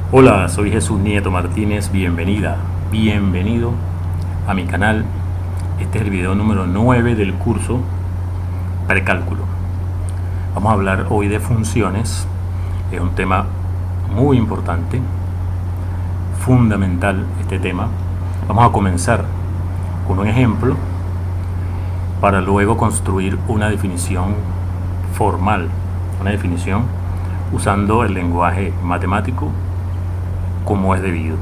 Hola, soy Jesús Nieto Martínez, bienvenido a mi canal. Este es el video número 9 del curso Precálculo. Vamos a hablar hoy de funciones. Es un tema muy importante, fundamental este tema. Vamos a comenzar con un ejemplo para luego construir una definición formal, una definición usando el lenguaje matemático como es debido.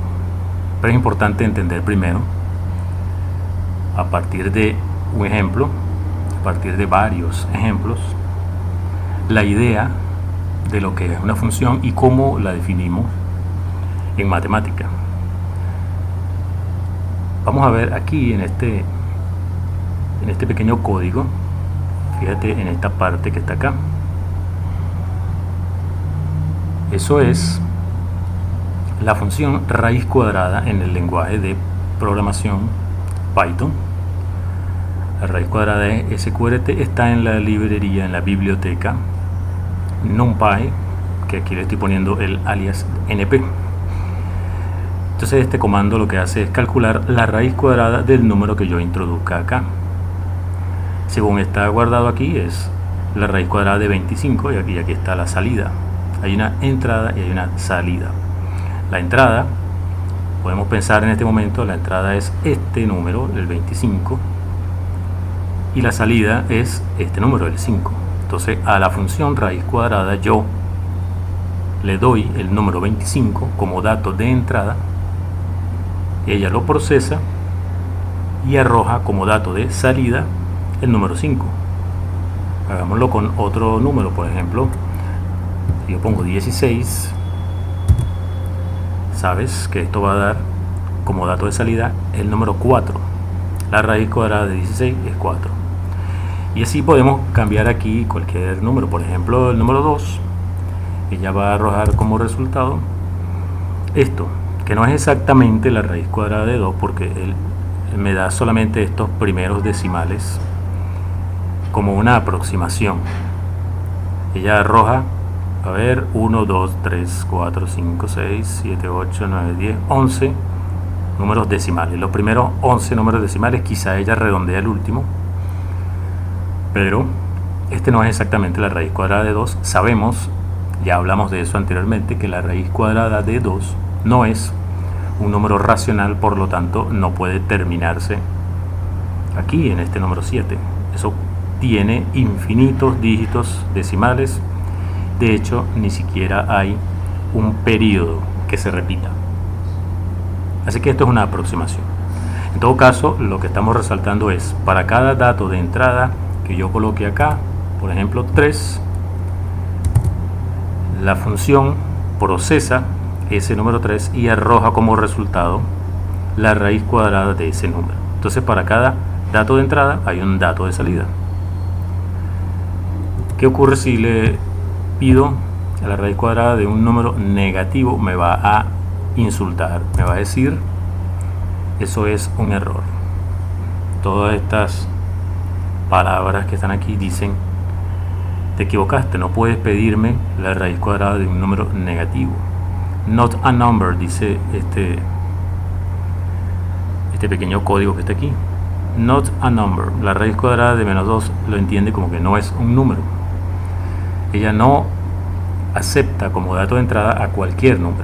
Pero es importante entender primero, a partir de un ejemplo, a partir de varios ejemplos, la idea de lo que es una función y cómo la definimos en matemática. Vamos a ver aquí en este pequeño código, fíjate en esta parte que está acá. Eso es la función raíz cuadrada en el lenguaje de programación Python. La raíz cuadrada de SQRT está en la librería, en la biblioteca NumPy, que aquí le estoy poniendo el alias NP. Entonces este comando lo que hace es calcular la raíz cuadrada del número que yo introduzca acá. Según está guardado aquí es la raíz cuadrada de 25 y aquí está la salida. Hay una entrada y hay una salida. La entrada, podemos pensar en este momento, la entrada es este número, el 25, y la salida es este número, el 5. Entonces a la función raíz cuadrada yo le doy el número 25 como dato de entrada, ella lo procesa y arroja como dato de salida el número 5. Hagámoslo con otro número, por ejemplo, si yo pongo 16, sabes que esto va a dar como dato de salida el número 4. La raíz cuadrada de 16 es 4. Y así podemos cambiar aquí cualquier número. Por ejemplo, el número 2, ella va a arrojar como resultado esto, que no es exactamente la raíz cuadrada de 2, porque él me da solamente estos primeros decimales como una aproximación. Ella arroja, a ver, 1, 2, 3, 4, 5, 6, 7, 8, 9, 10, 11 números decimales. Los primeros 11 números decimales, quizá ella redondea el último, pero este no es exactamente la raíz cuadrada de 2. Sabemos, ya hablamos de eso anteriormente, que la raíz cuadrada de 2 no es un número racional, por lo tanto no puede terminarse aquí en este número 7. Eso tiene infinitos dígitos decimales. De hecho, ni siquiera hay un periodo que se repita. Así que esto es una aproximación. En todo caso, lo que estamos resaltando es, para cada dato de entrada que yo coloque acá, por ejemplo 3, la función procesa ese número 3 y arroja como resultado la raíz cuadrada de ese número. Entonces para cada dato de entrada hay un dato de salida. ¿Qué ocurre si le pido a la raíz cuadrada de un número negativo? Me va a insultar, me va a decir eso es un error. Todas estas palabras que están aquí dicen te equivocaste, no puedes pedirme la raíz cuadrada de un número negativo. Not a number, dice este pequeño código que está aquí. Not a number, la raíz cuadrada de menos 2 lo entiende como que no es un número. Ella no acepta como dato de entrada a cualquier número.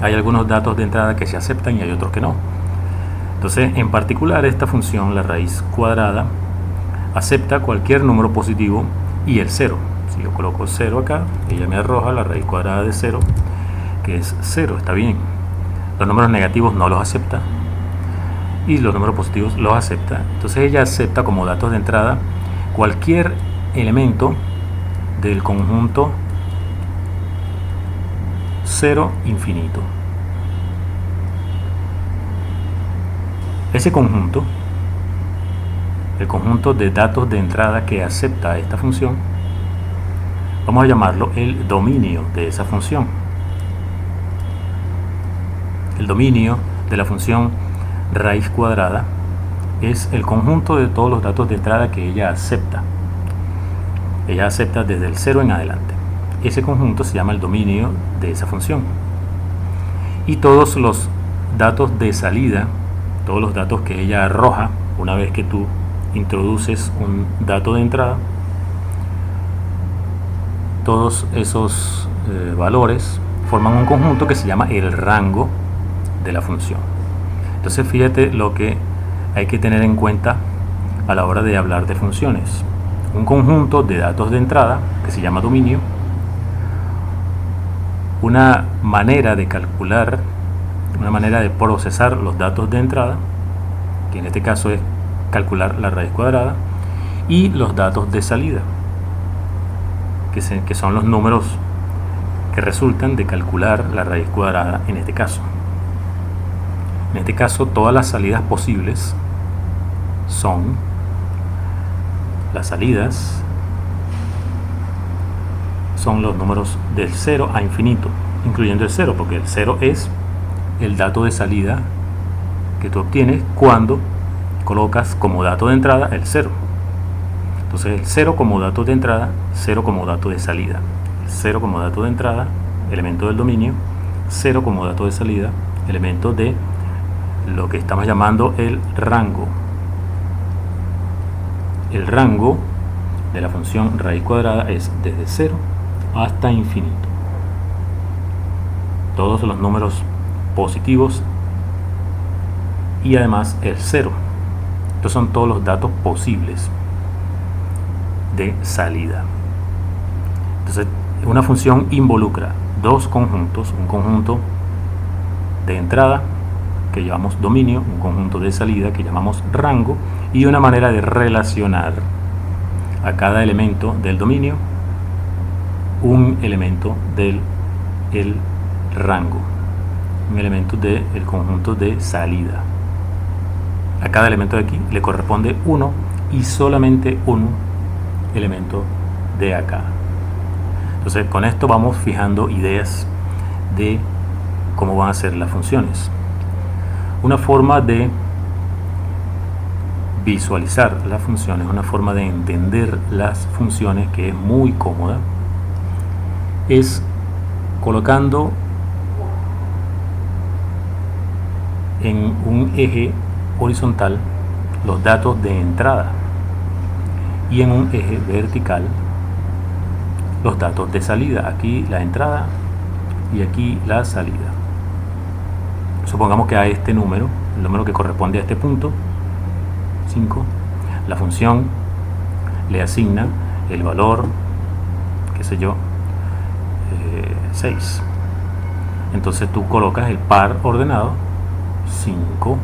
Hay algunos datos de entrada que se aceptan y hay otros que no. Entonces, en particular, esta función, la raíz cuadrada, acepta cualquier número positivo y el 0. Si yo coloco 0 acá, ella me arroja la raíz cuadrada de 0, que es 0, está bien. Los números negativos no los acepta y los números positivos los acepta. Entonces ella acepta como datos de entrada cualquier elemento del conjunto 0 infinito. Ese conjunto, el conjunto de datos de entrada que acepta esta función, vamos a llamarlo el dominio de esa función. El dominio de la función raíz cuadrada es el conjunto de todos los datos de entrada que ella acepta. Ella acepta desde el 0 en adelante. ese conjunto se llama el dominio de esa función. Y todos los datos de salida, todos los datos que ella arroja una vez que tú introduces un dato de entrada, todos esos valores forman un conjunto que se llama el rango de la función. Entonces fíjate lo que hay que tener en cuenta a la hora de hablar de funciones. Un conjunto de datos de entrada que se llama dominio, una manera de calcular, una manera de procesar los datos de entrada, que en este caso es calcular la raíz cuadrada, y los datos de salida, que son los números que resultan de calcular la raíz cuadrada en este caso. En este caso, todas las salidas posibles son las salidas son los números del 0 a infinito, incluyendo el 0, porque el 0 es el dato de salida que tú obtienes cuando colocas como dato de entrada el 0. Entonces el 0 como dato de entrada, 0 como dato de salida. 0 como dato de entrada, elemento del dominio, 0 como dato de salida, elemento de lo que estamos llamando el rango. El rango de la función raíz cuadrada es desde 0 hasta infinito. Todos los números positivos y además el 0. Estos son todos los datos posibles de salida. Entonces, una función involucra dos conjuntos, un conjunto de entrada que llamamos dominio, un conjunto de salida que llamamos rango, y una manera de relacionar a cada elemento del dominio un elemento del rango, un elemento del conjunto de salida. A cada elemento de aquí le corresponde uno y solamente un elemento de acá. Entonces con esto vamos fijando ideas de cómo van a ser las funciones. Una forma de visualizar las funciones, una forma de entender las funciones que es muy cómoda, es colocando en un eje horizontal los datos de entrada y en un eje vertical los datos de salida. Aquí la entrada y aquí la salida. Supongamos que a este número, el número que corresponde a este punto 5, la función le asigna el valor, qué sé yo, 6. Entonces tú colocas el par ordenado 5,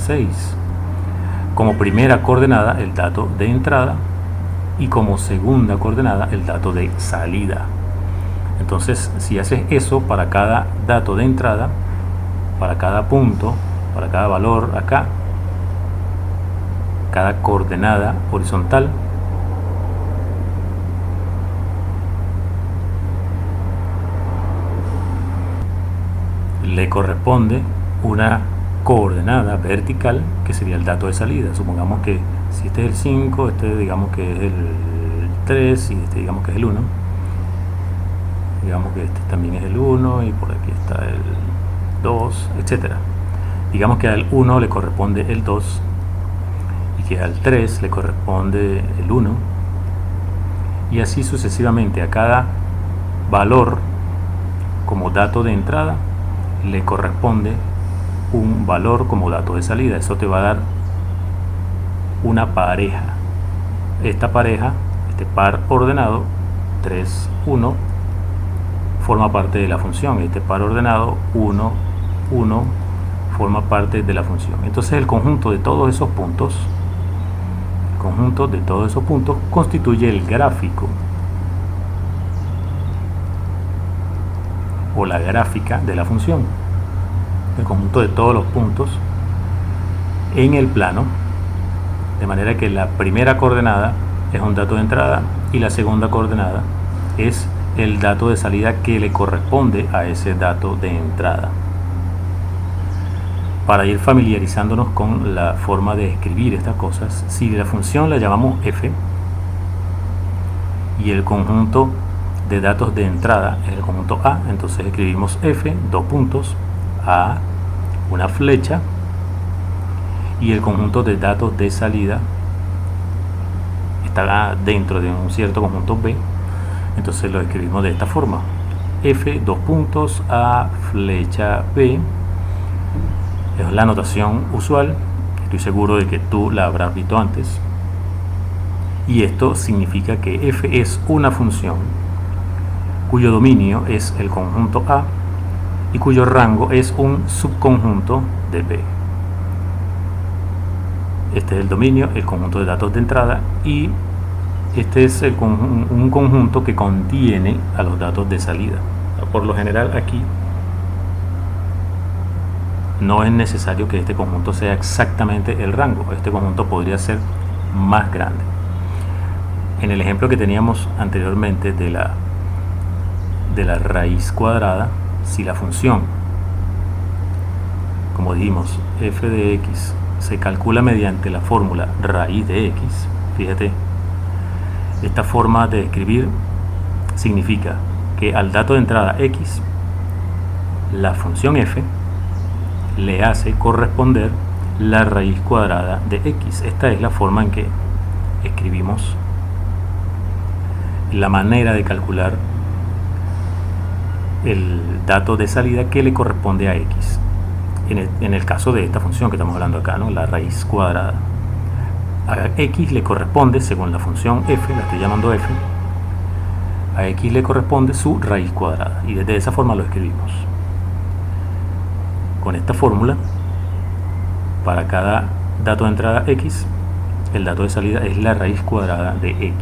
6. Como primera coordenada el dato de entrada y como segunda coordenada el dato de salida. Entonces si haces eso para cada dato de entrada, para cada punto, para cada valor acá, cada coordenada horizontal, le corresponde una coordenada vertical que sería el dato de salida. Supongamos que si este es el 5, este digamos que es el 3 y este digamos que es el 1. Digamos que este también es el 1 y por aquí está el 2, etcétera. Digamos que al 1 le corresponde el 2 y que al 3 le corresponde el 1 y así sucesivamente. A cada valor como dato de entrada le corresponde un valor como dato de salida. Eso te va a dar una pareja. Esta pareja, este par ordenado 3, 1 forma parte de la función. Este par ordenado 1, 1 forma parte de la función. Entonces el conjunto de todos esos puntos, constituye el gráfico o la gráfica de la función. El conjunto de todos los puntos en el plano, de manera que la primera coordenada es un dato de entrada y la segunda coordenada es el dato de salida que le corresponde a ese dato de entrada. Para ir familiarizándonos con la forma de escribir estas cosas, si la función la llamamos f y el conjunto de datos de entrada es el conjunto A, entonces escribimos F, dos puntos, A, una flecha, y el conjunto de datos de salida está dentro de un cierto conjunto B, entonces lo escribimos de esta forma: F, dos puntos, A, flecha, B. Es la notación usual, estoy seguro de que tú la habrás visto antes, y esto significa que F es una función cuyo dominio es el conjunto A y cuyo rango es un subconjunto de B. Este es el dominio, el conjunto de datos de entrada, y este es un conjunto que contiene a los datos de salida. Por lo general aquí no es necesario que este conjunto sea exactamente el rango, este conjunto podría ser más grande. En el ejemplo que teníamos anteriormente de la raíz cuadrada, si la función, como dijimos, f de x se calcula mediante la fórmula raíz de x, fíjate, esta forma de escribir significa que al dato de entrada x, la función f le hace corresponder la raíz cuadrada de x. Esta es la forma en que escribimos la manera de calcular el dato de salida que le corresponde a x. En el caso de esta función que estamos hablando acá, ¿no?, la raíz cuadrada, a x le corresponde, según la función f, la estoy llamando f, a x le corresponde su raíz cuadrada, y de esa forma lo escribimos. Con esta fórmula, para cada dato de entrada x, el dato de salida es la raíz cuadrada de x.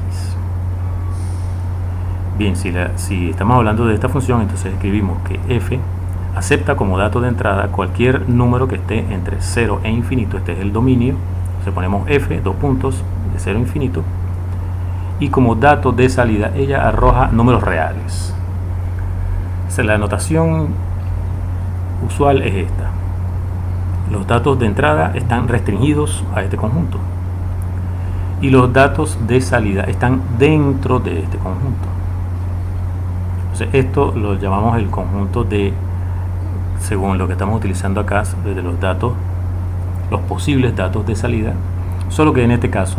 Bien, si estamos hablando de esta función, entonces escribimos que f acepta como dato de entrada cualquier número que esté entre 0 e infinito. Este es el dominio. Entonces ponemos f, dos puntos, de 0 a infinito, y como dato de salida ella arroja números reales. Entonces, la notación usual es esta: los datos de entrada están restringidos a este conjunto y los datos de salida están dentro de este conjunto. Entonces, esto lo llamamos el conjunto de, según lo que estamos utilizando acá, desde los datos, los posibles datos de salida, solo que en este caso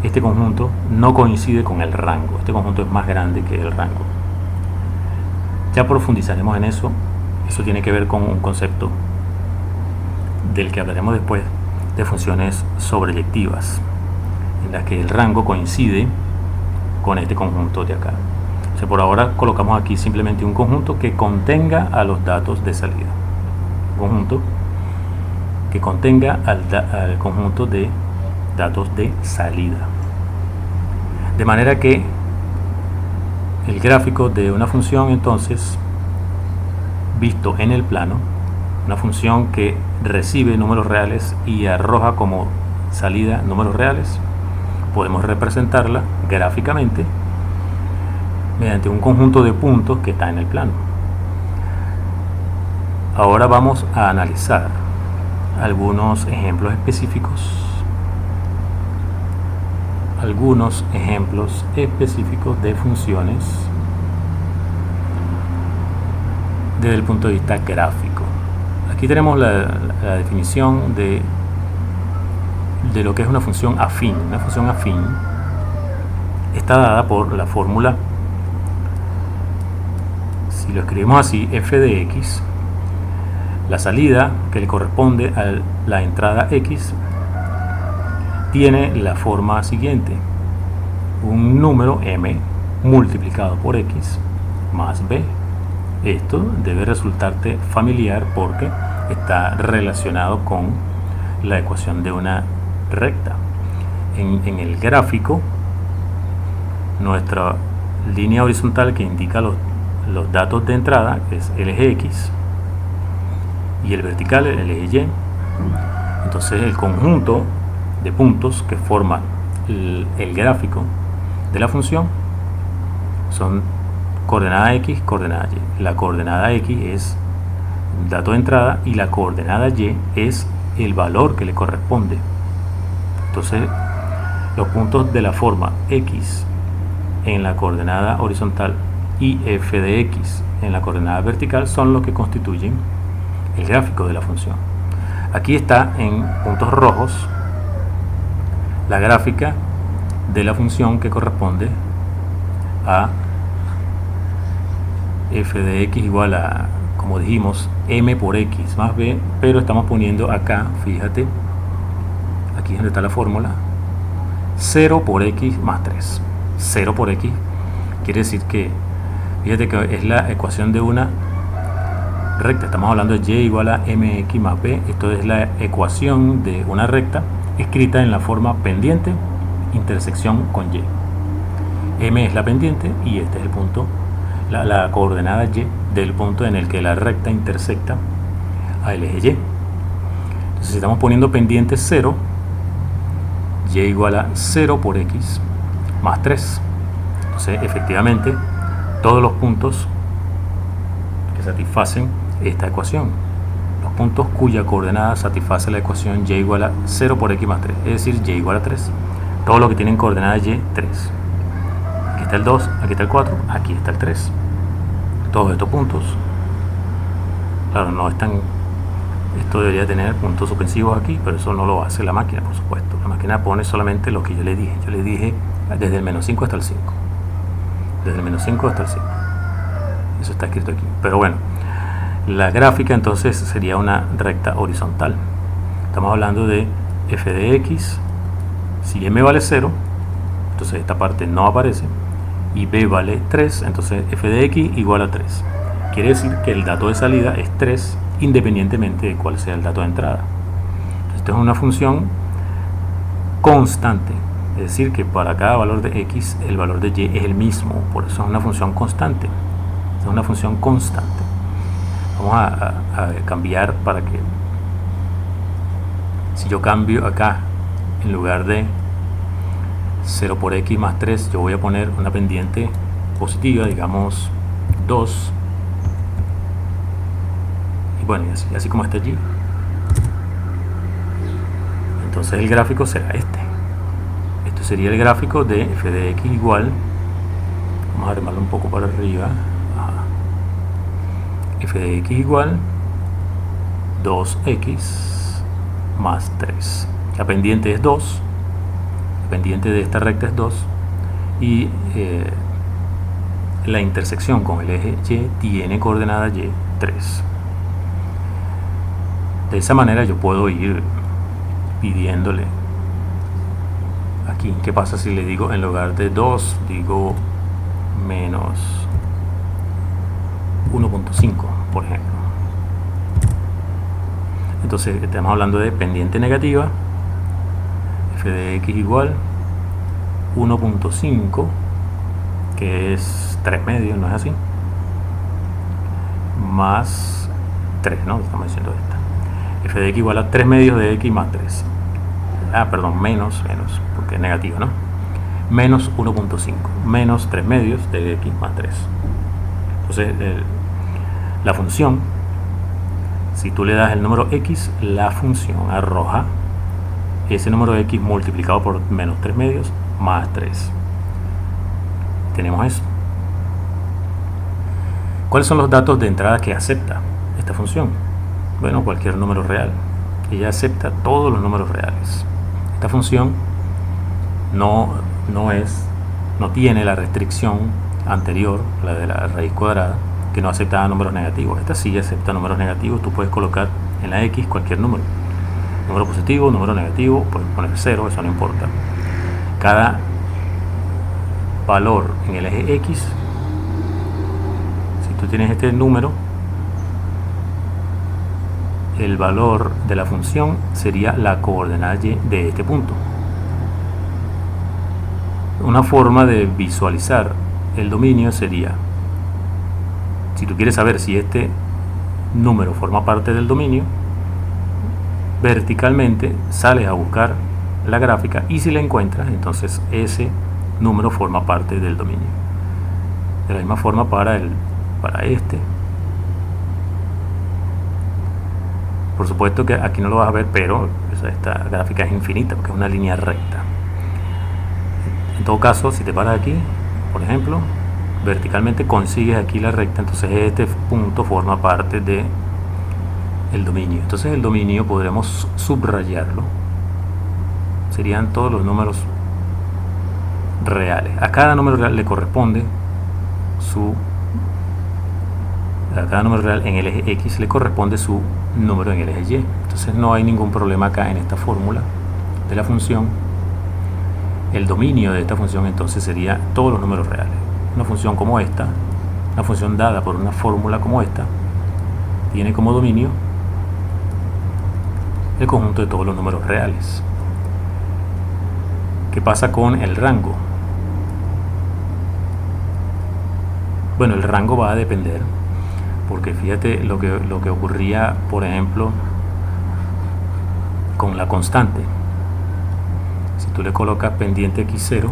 este conjunto no coincide con el rango. Este conjunto es más grande que el rango. Ya profundizaremos en eso. Eso tiene que ver con un concepto del que hablaremos después, de funciones sobreyectivas, en las que el rango coincide con este conjunto de acá. O sea, por ahora colocamos aquí simplemente un conjunto que contenga a los datos de salida. Un conjunto que contenga al conjunto de datos de salida. De manera que el gráfico de una función, entonces, visto en el plano, una función que recibe números reales y arroja como salida números reales, podemos representarla gráficamente mediante un conjunto de puntos que está en el plano. Ahora vamos a analizar algunos ejemplos específicos. De funciones desde el punto de vista gráfico. Aquí tenemos la definición de lo que es una función afín. Una función afín está dada por la fórmula, si lo escribimos así, f de x, la salida que le corresponde a la entrada x tiene la forma siguiente: un número m multiplicado por x más b. Esto debe resultarte familiar porque está relacionado con la ecuación de una recta. En el gráfico, nuestra línea horizontal que indica los datos de entrada es el eje x y el vertical el eje y. Entonces, el conjunto de puntos que forma el gráfico de la función son coordenada x, coordenada y. La coordenada x es el dato de entrada y la coordenada y es el valor que le corresponde. Entonces, los puntos de la forma x en la coordenada horizontal y f de x en la coordenada vertical son los que constituyen el gráfico de la función. Aquí está en puntos rojos la gráfica de la función que corresponde a f de x igual a, como dijimos, m por x más b, pero estamos poniendo acá, fíjate, aquí es donde está la fórmula, 0 por x más 3. 0 por x quiere decir que, fíjate que es la ecuación de una recta. Estamos hablando de y igual a mx más b. Esto es la ecuación de una recta escrita en la forma pendiente intersección con y. M es la pendiente y este es el punto, la coordenada y del punto en el que la recta intersecta al eje y. Entonces, si estamos poniendo pendiente 0, y igual a 0 por x más 3. Entonces, efectivamente, todos los puntos que satisfacen esta ecuación, los puntos cuya coordenada satisface la ecuación y igual a 0 por x más 3, es decir, y igual a 3. Todos los que tienen coordenada y, 3. Aquí está el 2, aquí está el 4, aquí está el 3. Todos estos puntos, claro, no están, esto debería tener puntos suspensivos aquí, pero eso no lo hace la máquina, por supuesto. La máquina pone solamente lo que yo le dije. Yo le dije desde el menos 5 hasta el 5. Desde el menos 5 hasta el 5. Eso está escrito aquí. Pero bueno, la gráfica entonces sería una recta horizontal. Estamos hablando de f de x. Si m vale 0, entonces esta parte no aparece. Y b vale 3, entonces f de x igual a 3. Quiere decir que el dato de salida es 3, independientemente de cuál sea el dato de entrada. Entonces, esto es una función constante. Es decir, que para cada valor de x, el valor de y es el mismo. Por eso es una función constante. Es una función constante. Vamos a cambiar para que, si yo cambio acá, en lugar de 0 por x más 3, yo voy a poner una pendiente positiva, digamos 2. Y bueno, y así como está allí. Entonces el gráfico será este. Esto sería el gráfico de f de x igual, vamos a armarlo un poco para arriba, f de x igual 2x más 3. La pendiente es 2, la pendiente de esta recta es 2 y la intersección con el eje y tiene coordenada y 3. De esa manera yo puedo ir pidiéndole aquí, ¿qué pasa si le digo en lugar de 2, digo menos 1.5, por ejemplo? Entonces estamos hablando de pendiente negativa, f de x igual 1.5, que es 3 medios, ¿no es así? Más 3, ¿no? Estamos diciendo esta. F de x igual a 3 medios de x más 3. Perdón, menos, porque es negativo, ¿no? Menos 1.5, menos 3 medios de x más 3. Entonces, la función, si tú le das el número x, la función arroja ese número x multiplicado por menos 3 medios más 3. Tenemos eso. ¿Cuáles son los datos de entrada que acepta esta función? Bueno, cualquier número real. Ella acepta todos los números reales. Esta función no tiene la restricción anterior, la de la raíz cuadrada, que no aceptaba números negativos. Esta sí acepta números negativos. Tú puedes colocar en la x cualquier número. Número positivo, número negativo, puedes poner 0, eso no importa. Cada valor en el eje x, si tú tienes este número, el valor de la función sería la coordenada y de este punto. Una forma de visualizar el dominio sería, si tú quieres saber si este número forma parte del dominio, verticalmente sales a buscar la gráfica y si la encuentras, entonces ese número forma parte del dominio. De la misma forma para este. Por supuesto que aquí no lo vas a ver, pero esta gráfica es infinita porque es una línea recta. En todo caso, si te paras aquí, por ejemplo, verticalmente consigues aquí la recta, entonces este punto forma parte de el dominio. Entonces el dominio podremos subrayarlo, serían todos los números reales. A cada número real le corresponde a cada número real en el eje X le corresponde su número en el eje Y. Entonces no hay ningún problema acá en esta fórmula de la función. El dominio de esta función entonces sería todos los números reales. Una función como esta, una función dada por una fórmula como esta, tiene como dominio el conjunto de todos los números reales. ¿Qué pasa con el rango? Bueno, el rango va a depender, porque fíjate lo que ocurría, por ejemplo, con la constante. Si tú le colocas pendiente x0,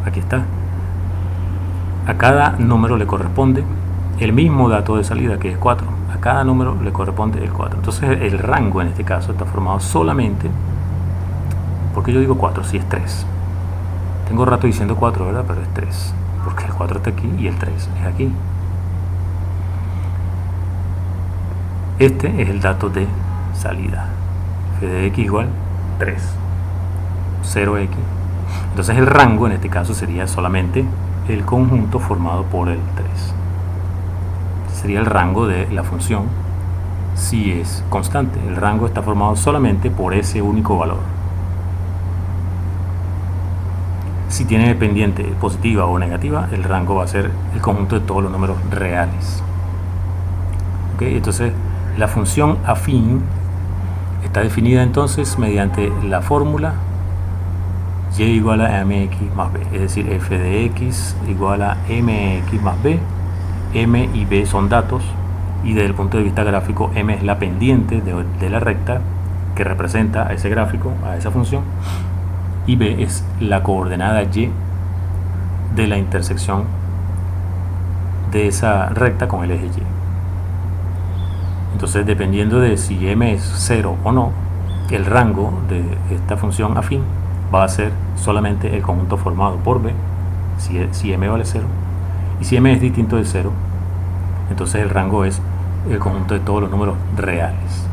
aquí está, a cada número le corresponde el mismo dato de salida, que es 4. A cada número le corresponde el 4. Entonces el rango en este caso está formado solamente, porque yo digo 4, si es 3. Tengo rato diciendo 4, ¿verdad? Pero es 3, porque el 4 está aquí y el 3 es aquí. Este es el dato de salida. F de x igual 3, 0x. Entonces el rango en este caso sería solamente el conjunto formado por el 3. Sería el rango de la función si es constante. El rango está formado solamente por ese único valor. Si tiene pendiente positiva o negativa, el rango va a ser el conjunto de todos los números reales. ¿Okay? Entonces la función afín está definida entonces mediante la fórmula y igual a mx más b, es decir, f de x igual a mx más b. M y b son datos, y desde el punto de vista gráfico m es la pendiente de la recta que representa a ese gráfico, a esa función, y b es la coordenada y de la intersección de esa recta con el eje y. Entonces, dependiendo de si m es 0 o no, el rango de esta función afín va a ser solamente el conjunto formado por b, si m vale 0, y si m es distinto de 0, entonces el rango es el conjunto de todos los números reales.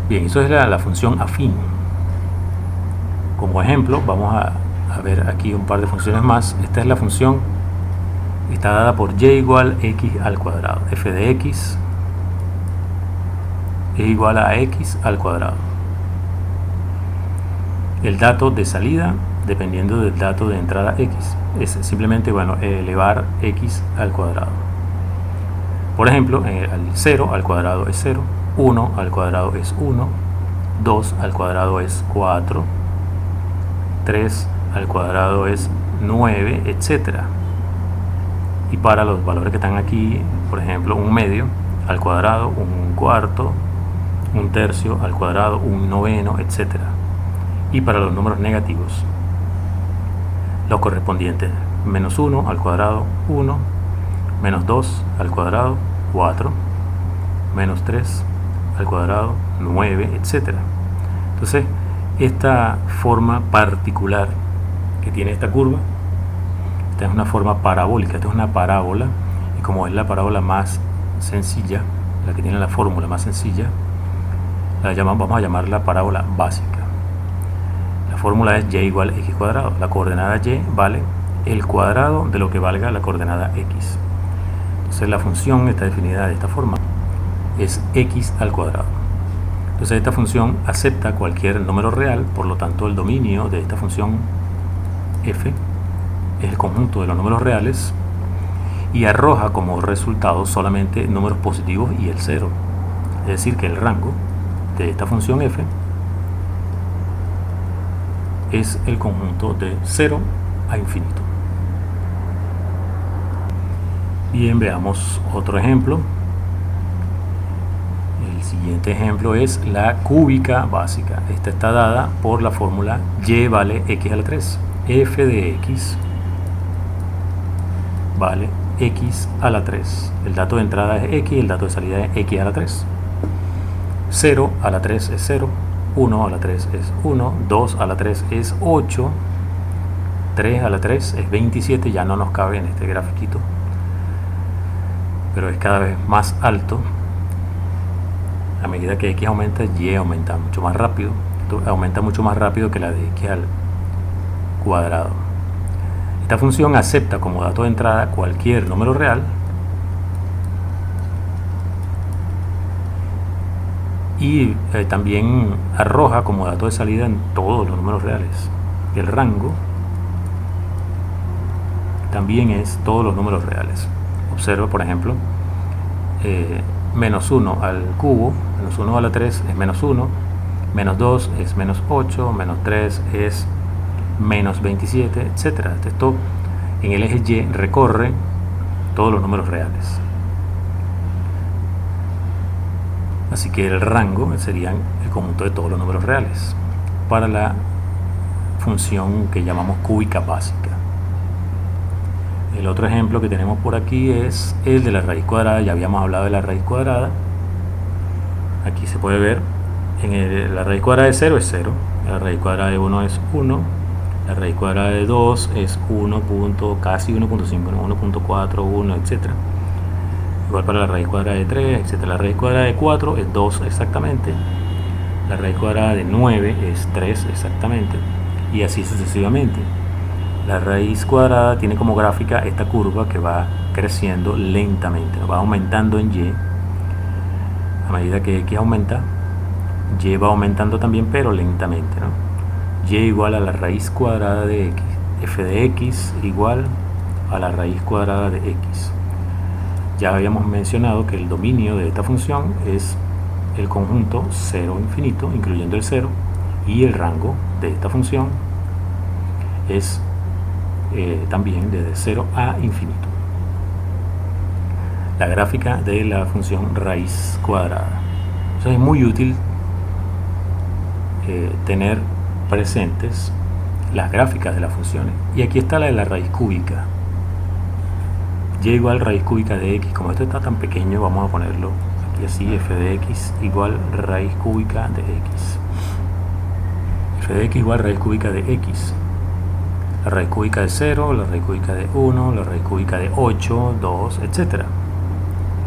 Bien, eso es la función afín. Como ejemplo, vamos a ver aquí un par de funciones más. Esta es la función, está dada por y igual x al cuadrado. F de x es igual a x al cuadrado. El dato de salida, dependiendo del dato de entrada x, es simplemente, bueno, elevar x al cuadrado. Por ejemplo, al 0 al cuadrado es 0, 1 al cuadrado es 1, 2 al cuadrado es 4, 3 al cuadrado es 9, etc. Y para los valores que están aquí, por ejemplo, un medio al cuadrado, un cuarto, un tercio al cuadrado, un noveno, etc. Y para los números negativos, los correspondientes: menos 1 al cuadrado 1, menos 2 al cuadrado 4, menos 3 al cuadrado 9, etc. Entonces, esta forma particular que tiene esta curva, esta es una forma parabólica, esta es una parábola, y como es la parábola más sencilla, la que tiene la fórmula más sencilla, vamos a llamarla parábola básica. La fórmula es y igual a x cuadrado. La coordenada y vale el cuadrado de lo que valga la coordenada x. Entonces la función está definida de esta forma: es x al cuadrado. Entonces esta función acepta cualquier número real, por lo tanto el dominio de esta función f es el conjunto de los números reales, y arroja como resultado solamente números positivos y el 0. Es decir, que el rango de esta función f es el conjunto de 0 a infinito. Bien, veamos otro ejemplo. El siguiente ejemplo es la cúbica básica. Esta está dada por la fórmula y vale x a la 3. F de x vale x a la 3. El dato de entrada es x, el dato de salida es x a la 3. 0 a la 3 es 0, 1 a la 3 es 1, 2 a la 3 es 8, 3 a la 3 es 27, ya no nos cabe en este grafiquito, pero es cada vez más alto. A medida que x aumenta, y aumenta mucho más rápido. Esto aumenta mucho más rápido que la de x al cuadrado. Esta función acepta como dato de entrada cualquier número real y también arroja como dato de salida en todos los números reales. El rango también es todos los números reales. Observa, por ejemplo, menos 1 al cubo, menos 1 a la 3 es menos 1, menos 2 es menos 8, menos 3 es menos 27, etc. Esto en el eje Y recorre todos los números reales. Así que el rango sería el conjunto de todos los números reales para la función que llamamos cúbica básica. El otro ejemplo que tenemos por aquí es el de la raíz cuadrada. Ya habíamos hablado de la raíz cuadrada. Aquí se puede ver, la raíz cuadrada de 0 es 0, la raíz cuadrada de 1 es 1, la raíz cuadrada de 2 es 1. Casi 1.5, 1.4, 1, etc. Igual para la raíz cuadrada de 3, etc. La raíz cuadrada de 4 es 2 exactamente, la raíz cuadrada de 9 es 3 exactamente, y así sucesivamente. La raíz cuadrada tiene como gráfica esta curva que va creciendo lentamente, va aumentando en y. A medida que x aumenta, y va aumentando también, pero lentamente, ¿no? Y igual a la raíz cuadrada de x, f de x igual a la raíz cuadrada de x. Ya habíamos mencionado que el dominio de esta función es el conjunto 0 infinito, incluyendo el 0, y el rango de esta función es también desde 0 a infinito. La gráfica de la función raíz cuadrada. Entonces es muy útil tener presentes las gráficas de las funciones. Y aquí está la de la raíz cúbica. Y igual raíz cúbica de x. Como esto está tan pequeño, vamos a ponerlo aquí así: f de x igual raíz cúbica de x. F de x igual raíz cúbica de x. La raíz cúbica de 0, la raíz cúbica de 1, la raíz cúbica de 8, 2, etc.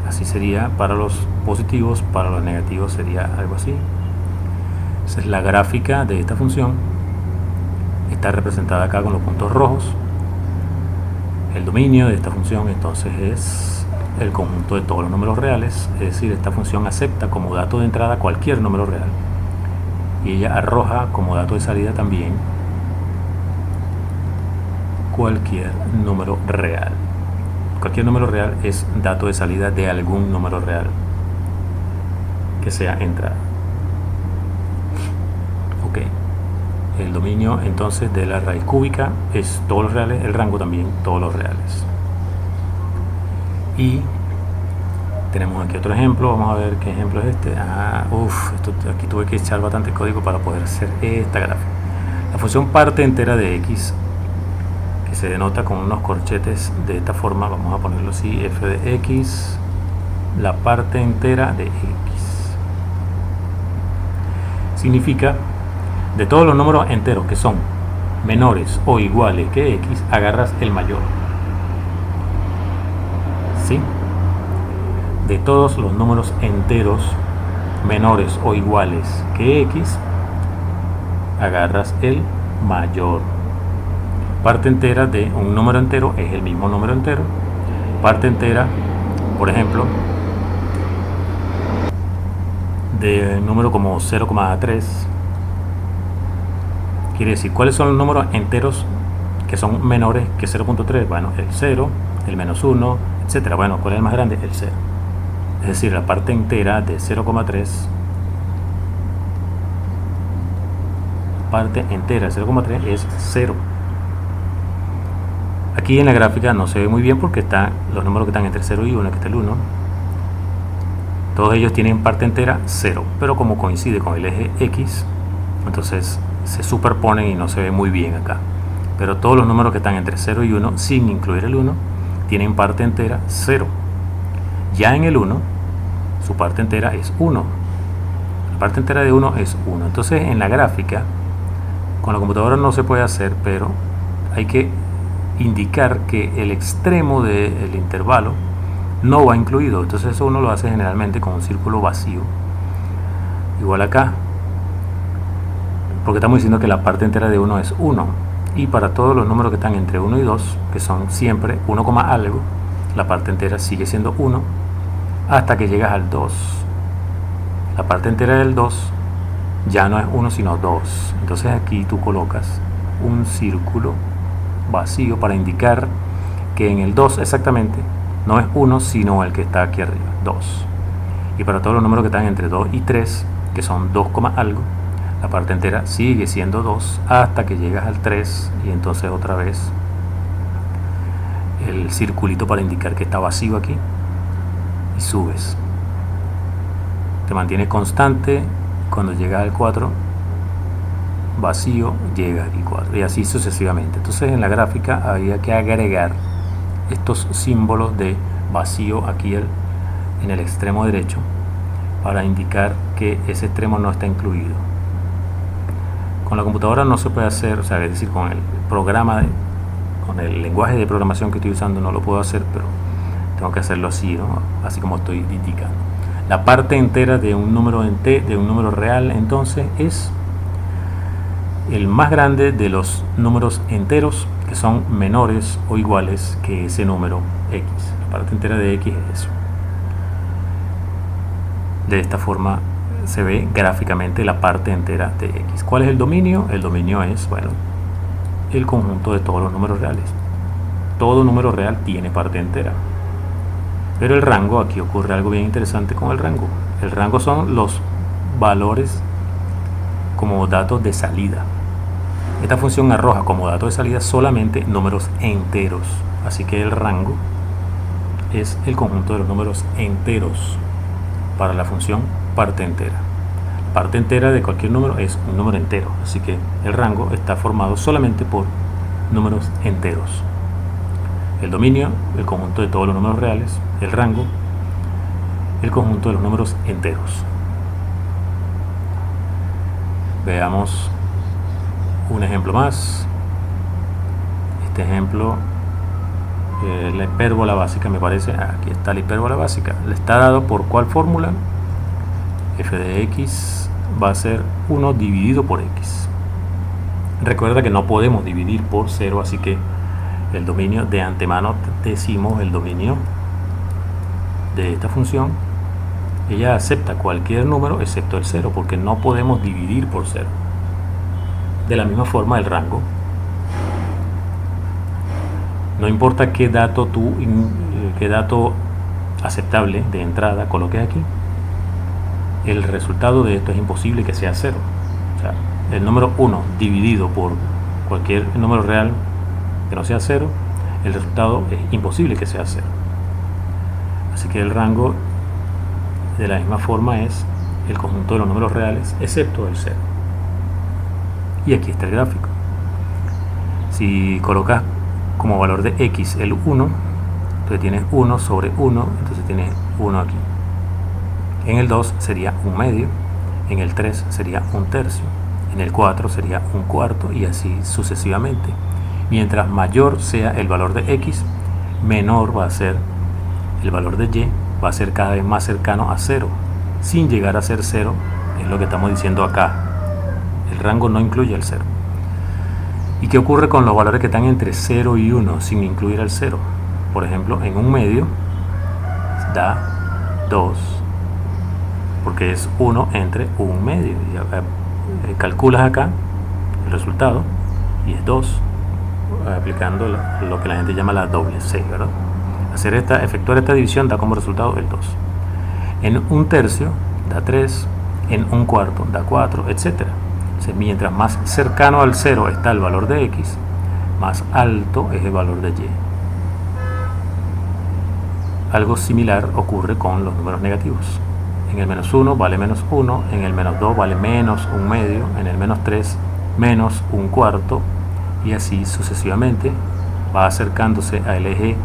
Así sería para los positivos, para los negativos sería algo así. Esa es la gráfica de esta función. Está representada acá con los puntos rojos. El dominio de esta función entonces es el conjunto de todos los números reales, es decir, esta función acepta como dato de entrada cualquier número real y ella arroja como dato de salida también cualquier número real. Cualquier número real es dato de salida de algún número real que sea entrada. Ok. El dominio entonces de la raíz cúbica es todos los reales, el rango también todos los reales. Y tenemos aquí otro ejemplo, vamos a ver qué ejemplo es este. Aquí tuve que echar bastante código para poder hacer esta gráfica. La función parte entera de x, que se denota con unos corchetes de esta forma, vamos a ponerlo así: f de x, la parte entera de x. Significa, de todos los números enteros que son menores o iguales que x, agarras el mayor. ¿Sí? De todos los números enteros menores o iguales que x, agarras el mayor. Parte entera de un número entero es el mismo número entero. Parte entera, por ejemplo, de un número como 0,3, quiere decir, ¿cuáles son los números enteros que son menores que 0.3? Bueno, el 0, el menos 1, etc. Bueno, ¿cuál es el más grande? El 0. Es decir, la parte entera de 0,3, parte entera de 0,3 es 0. Aquí en la gráfica no se ve muy bien porque están los números que están entre 0 y 1, que está el 1. Todos ellos tienen parte entera 0, pero como coincide con el eje X, entonces se superponen y no se ve muy bien acá. Pero todos los números que están entre 0 y 1, sin incluir el 1, tienen parte entera 0. Ya en el 1, su parte entera es 1. La parte entera de 1 es 1. Entonces en la gráfica, con la computadora no se puede hacer, pero hay que indicar que el extremo del intervalo no va incluido. Entonces eso uno lo hace generalmente con un círculo vacío. Igual acá, porque estamos diciendo que la parte entera de 1 es 1. Y para todos los números que están entre 1 y 2, que son siempre 1, algo, la parte entera sigue siendo 1 hasta que llegas al 2. La parte entera del 2 ya no es 1 sino 2. Entonces aquí tú colocas un círculo vacío para indicar que en el 2 exactamente no es 1 sino el que está aquí arriba, 2. Y para todos los números que están entre 2 y 3, que son 2, algo, la parte entera sigue siendo 2 hasta que llegas al 3 y entonces otra vez el circulito para indicar que está vacío aquí y subes. Te mantienes constante. Cuando llegas al 4 vacío, llega aquí 4 y así sucesivamente. Entonces en la gráfica había que agregar estos símbolos de vacío aquí en el extremo derecho para indicar que ese extremo no está incluido. Con la computadora no se puede hacer, o sea, es decir, con el programa, con el lenguaje de programación que estoy usando no lo puedo hacer, pero tengo que hacerlo así, ¿no? Así como estoy indicando. La parte entera de un número real entonces es el más grande de los números enteros que son menores o iguales que ese número x. La parte entera de x es eso. De esta forma se ve gráficamente la parte entera de x. ¿Cuál es el dominio? El dominio es, bueno, el conjunto de todos los números reales. Todo número real tiene parte entera. Pero el rango, aquí ocurre algo bien interesante con el rango. El rango son los valores como datos de salida. Esta función arroja como dato de salida solamente números enteros. Así que el rango es el conjunto de los números enteros para la función parte entera. Parte entera de cualquier número es un número entero. Así que el rango está formado solamente por números enteros. El dominio, el conjunto de todos los números reales. El rango, el conjunto de los números enteros. Veamos un ejemplo más. Este ejemplo, la hipérbola básica, me parece. Aquí está la hipérbola básica. Le está dado por ¿cuál fórmula? F de x va a ser 1 dividido por x. Recuerda que no podemos dividir por 0, así que el dominio de antemano decimos el dominio de esta función. Ella acepta cualquier número excepto el 0, porque no podemos dividir por 0. De la misma forma el rango. No importa qué dato aceptable de entrada coloques aquí, el resultado de esto es imposible que sea 0. O sea, el número 1 dividido por cualquier número real que no sea 0, el resultado es imposible que sea 0. Así que el rango de la misma forma es el conjunto de los números reales excepto el 0. Y aquí está el gráfico. Si colocas como valor de x el 1, entonces tienes 1 sobre 1, entonces tienes 1 aquí. En el 2 sería un medio, en el 3 sería un tercio, en el 4 sería un cuarto y así sucesivamente. Mientras mayor sea el valor de x, menor va a ser el valor de y, va a ser cada vez más cercano a 0, sin llegar a ser 0, es lo que estamos diciendo acá. El rango no incluye el 0. ¿Y qué ocurre con los valores que están entre 0 y 1 sin incluir el 0? Por ejemplo, en un medio da 2, porque es 1 entre un medio. Y calculas acá el resultado y es 2, aplicando lo que la gente llama la doble C, ¿verdad? Efectuar esta división da como resultado el 2. En un tercio da 3, en un cuarto da 4, etc. Mientras más cercano al 0 está el valor de x, más alto es el valor de y. Algo similar ocurre con los números negativos. En el menos 1 vale menos 1, en el menos 2 vale menos un medio, en el menos 3 menos un cuarto, y así sucesivamente va acercándose al eje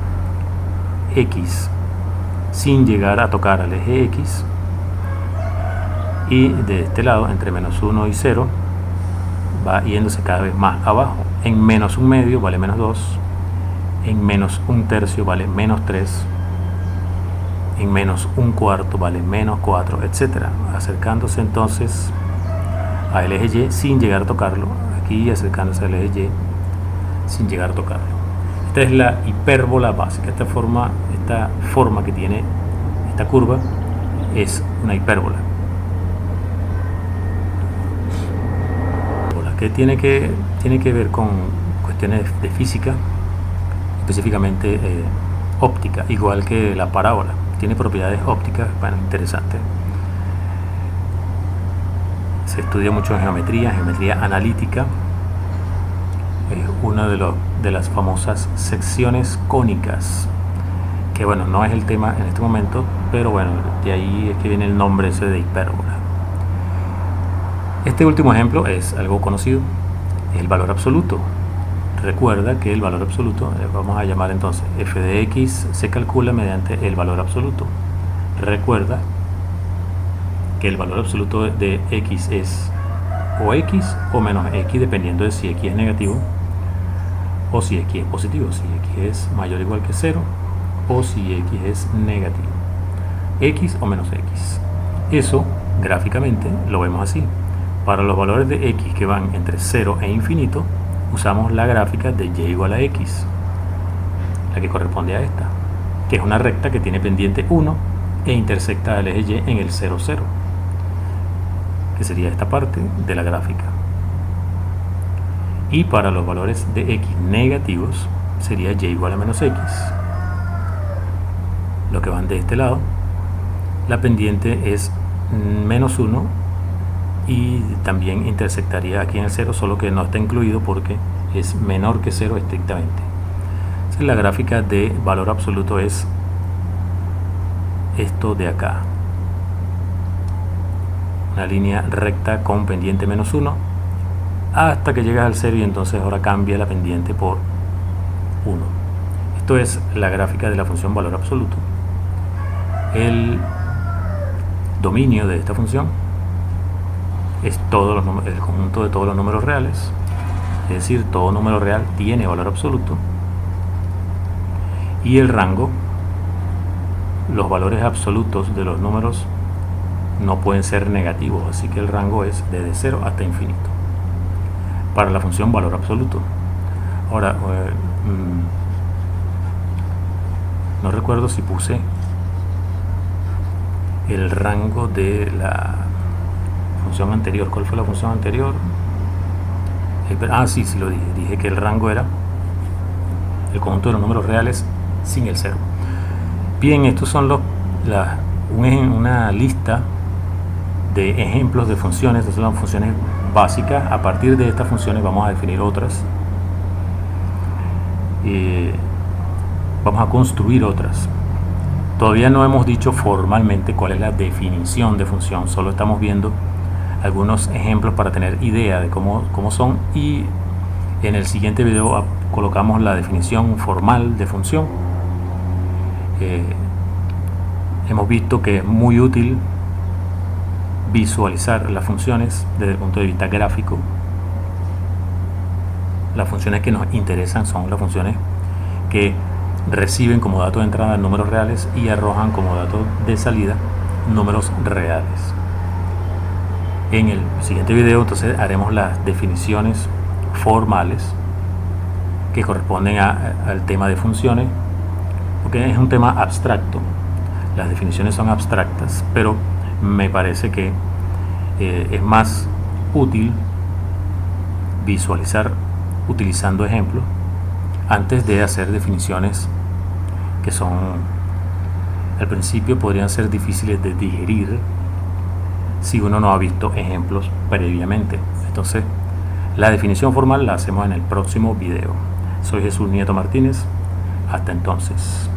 x sin llegar a tocar al eje x, y de este lado entre menos 1 y 0 va yéndose cada vez más abajo. En menos 1/2 vale menos 2, en menos 1/3 vale menos 3, en menos 1/4 vale menos 4, etcétera, acercándose entonces al eje Y sin llegar a tocarlo, aquí acercándose al eje Y sin llegar a tocarlo. Esta es la hipérbola básica. Esta forma que tiene esta curva es una hipérbola. Que tiene que ver con cuestiones de física, específicamente óptica, igual que la parábola. Tiene propiedades ópticas, bueno, interesantes. Se estudia mucho en geometría analítica. Es una de las famosas secciones cónicas, que bueno, no es el tema en este momento, pero bueno, de ahí es que viene el nombre ese de hipérbola. Este último ejemplo es algo conocido, es el valor absoluto. Recuerda que el valor absoluto, vamos a llamar entonces f de x, se calcula mediante el valor absoluto. Recuerda que el valor absoluto de x es o x o menos x, dependiendo de si x es negativo o si x es positivo, si x es mayor o igual que 0 o si x es negativo, x o menos x. Eso gráficamente lo vemos así. Para los valores de x que van entre 0 e infinito, usamos la gráfica de y igual a x, la que corresponde a esta, que es una recta que tiene pendiente 1 e intersecta al eje y en el 0, 0, que sería esta parte de la gráfica. Y para los valores de x negativos, sería y igual a menos x. Lo que van de este lado, la pendiente es menos 1 y también intersectaría aquí en el 0, solo que no está incluido porque es menor que 0 estrictamente. Entonces, la gráfica de valor absoluto es esto de acá, una línea recta con pendiente menos 1 hasta que llegas al 0 y entonces ahora cambia la pendiente por 1. Esto es la gráfica de la función valor absoluto. El dominio de esta función es el conjunto de todos los números reales, es decir, todo número real tiene valor absoluto, y el rango, los valores absolutos de los números no pueden ser negativos, así que el rango es desde 0 hasta infinito para la función valor absoluto. Ahora, no recuerdo si puse el rango de la función anterior. ¿Cuál fue la función anterior? Sí lo dije. Dije que el rango era el conjunto de los números reales sin el 0. Bien, estos son una lista de ejemplos de funciones. Estas son las funciones básicas. A partir de estas funciones vamos a definir otras. Vamos a construir otras. Todavía no hemos dicho formalmente cuál es la definición de función, solo estamos viendo algunos ejemplos para tener idea de cómo son, y en el siguiente video colocamos la definición formal de función. Hemos visto que es muy útil visualizar las funciones desde el punto de vista gráfico. Las funciones que nos interesan son las funciones que reciben como dato de entrada números reales y arrojan como dato de salida números reales. En el siguiente video entonces haremos las definiciones formales que corresponden al tema de funciones, porque es un tema abstracto. Las definiciones son abstractas, pero me parece que es más útil visualizar utilizando ejemplos antes de hacer definiciones que son, al principio podrían ser difíciles de digerir si uno no ha visto ejemplos previamente. Entonces, la definición formal la hacemos en el próximo video. Soy Jesús Nieto Martínez. Hasta entonces.